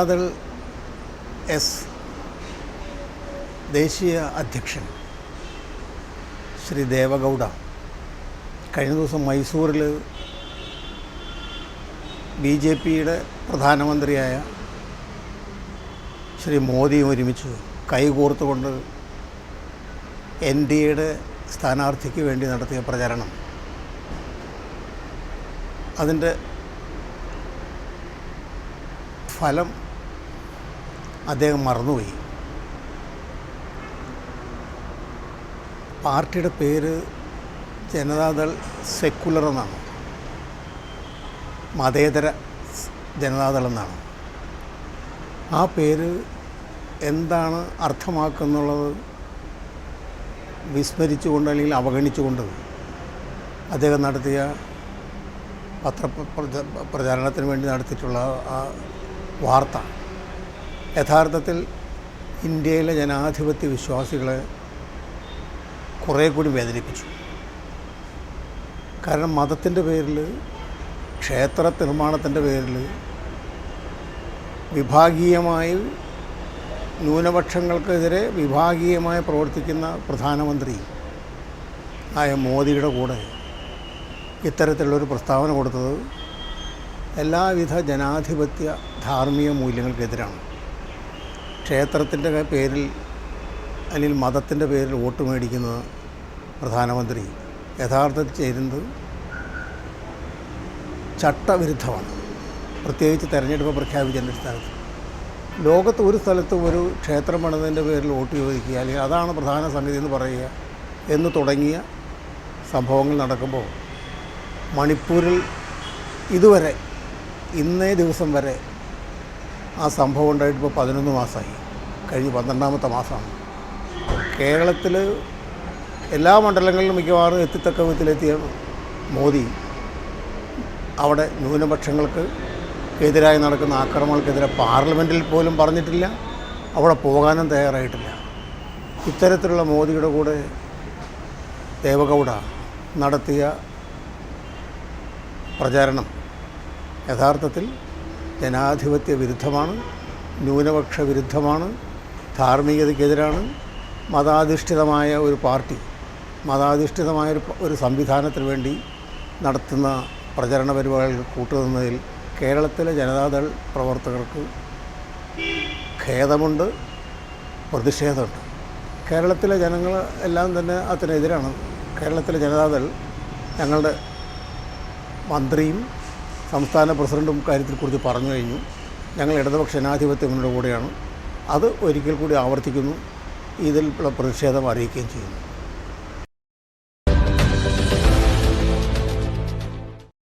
Janata Dal S ദേശീയ അധ്യക്ഷൻ ശ്രീ ദേവഗൗഡ കഴിഞ്ഞ ദിവസം മൈസൂരിൽ BJPയുടെ പ്രധാനമന്ത്രിയായ ശ്രീ മോദിയും ഒരുമിച്ച് കൈകോർത്തുകൊണ്ട് NDAയുടെ സ്ഥാനാർത്ഥിക്ക് വേണ്ടി നടത്തിയ പ്രചരണം, അതിൻ്റെ ഫലം അദ്ദേഹം മറന്നുപോയി. പാർട്ടിയുടെ പേര് ജനതാദൾ സെക്കുലർ എന്നാണ്, മതേതര ജനതാദൾ എന്നാണ്. ആ പേര് എന്താണ് അർത്ഥമാക്കുന്നുള്ളത് വിസ്മരിച്ചുകൊണ്ട് അല്ലെങ്കിൽ അവഗണിച്ചുകൊണ്ട് അദ്ദേഹം നടത്തിയ പ്രചാരണത്തിന് വേണ്ടി നടത്തിയിട്ടുള്ള ആ വാർത്ത യഥാർത്ഥത്തിൽ ഇന്ത്യയിലെ ജനാധിപത്യ വിശ്വാസികളെ കുറേ കൂടി വേദനിപ്പിച്ചു. കാരണം മതത്തിൻ്റെ പേരിൽ, ക്ഷേത്ര നിർമ്മാണത്തിൻ്റെ പേരിൽ വിഭാഗീയമായി ന്യൂനപക്ഷങ്ങൾക്കെതിരെ വിഭാഗീയമായി പ്രവർത്തിക്കുന്ന പ്രധാനമന്ത്രി ആയ മോദിയുടെ കൂടെ ഇത്തരത്തിലുള്ളൊരു പ്രസ്താവന കൊടുത്തത് എല്ലാവിധ ജനാധിപത്യ ധാർമ്മിക മൂല്യങ്ങൾക്കെതിരാണ്. ക്ഷേത്രത്തിൻ്റെ പേരിൽ അല്ലെങ്കിൽ മതത്തിൻ്റെ പേരിൽ വോട്ട് മേടിക്കുന്നത് പ്രധാനമന്ത്രി യഥാർത്ഥത്തിൽ ചെയ്യുന്നത് ചട്ടവിരുദ്ധമാണ്. പ്രത്യേകിച്ച് തെരഞ്ഞെടുപ്പ് പ്രഖ്യാപിച്ചതിൻ്റെ അടിസ്ഥാനത്തിൽ ലോകത്ത് ഒരു സ്ഥലത്ത് ഒരു ക്ഷേത്രം പണിതിൻ്റെ പേരിൽ വോട്ട് ചോദിക്കുക അല്ലെങ്കിൽ അതാണ് പ്രധാന സംഗതി എന്ന് പറയുക എന്ന് തുടങ്ങിയ സംഭവങ്ങൾ നടക്കുമ്പോൾ മണിപ്പൂരിൽ ഇതുവരെ ഇന്നേ ദിവസം വരെ ആ സംഭവം ഉണ്ടായിട്ട് ഇപ്പോൾ 11 മാസമായി, കഴിഞ്ഞ് 12ാമത്തെ മാസമാണ്. കേരളത്തിൽ എല്ലാ മണ്ഡലങ്ങളിലും മിക്കവാറും എത്തിത്തക്ക വിധത്തിലെത്തിയ മോദി അവിടെ ന്യൂനപക്ഷങ്ങൾക്ക് എതിരായി നടക്കുന്ന ആക്രമണങ്ങൾക്കെതിരെ പാർലമെൻറ്റിൽ പോലും പറഞ്ഞിട്ടില്ല, അവിടെ പോകാനും തയ്യാറായിട്ടില്ല. ഇത്തരത്തിലുള്ള മോദിയുടെ കൂടെ ദേവഗൗഡ നടത്തിയ പ്രചാരണം യഥാർത്ഥത്തിൽ ജനാധിപത്യ വിരുദ്ധമാണ്, ന്യൂനപക്ഷ വിരുദ്ധമാണ്, ധാർമ്മികതയ്ക്കെതിരാണ്. മതാധിഷ്ഠിതമായ ഒരു പാർട്ടി, മതാധിഷ്ഠിതമായ ഒരു സംവിധാനത്തിന് വേണ്ടി നടത്തുന്ന പ്രചരണ പരിപാടികൾ കൂട്ടുനിന്നതിൽ കേരളത്തിലെ ജനതാദൾ പ്രവർത്തകർക്ക് ഖേദമുണ്ട്, പ്രതിഷേധമുണ്ട്. കേരളത്തിലെ ജനങ്ങൾ എല്ലാം തന്നെ അതിനെതിരാണ്. കേരളത്തിലെ ജനതാദൾ, ഞങ്ങളുടെ മന്ത്രിയും സംസ്ഥാന പ്രസിഡൻറ്റും കാര്യത്തെക്കുറിച്ച് പറഞ്ഞു കഴിഞ്ഞു. ഞങ്ങൾ ഇടതുപക്ഷ ജനാധിപത്യങ്ങളുടെ കൂടെയാണ്. അത് ഒരിക്കൽ കൂടി ആവർത്തിക്കുന്നു, ഇതിലുള്ള പ്രതിഷേധം അറിയിക്കുകയും ചെയ്യുന്നു.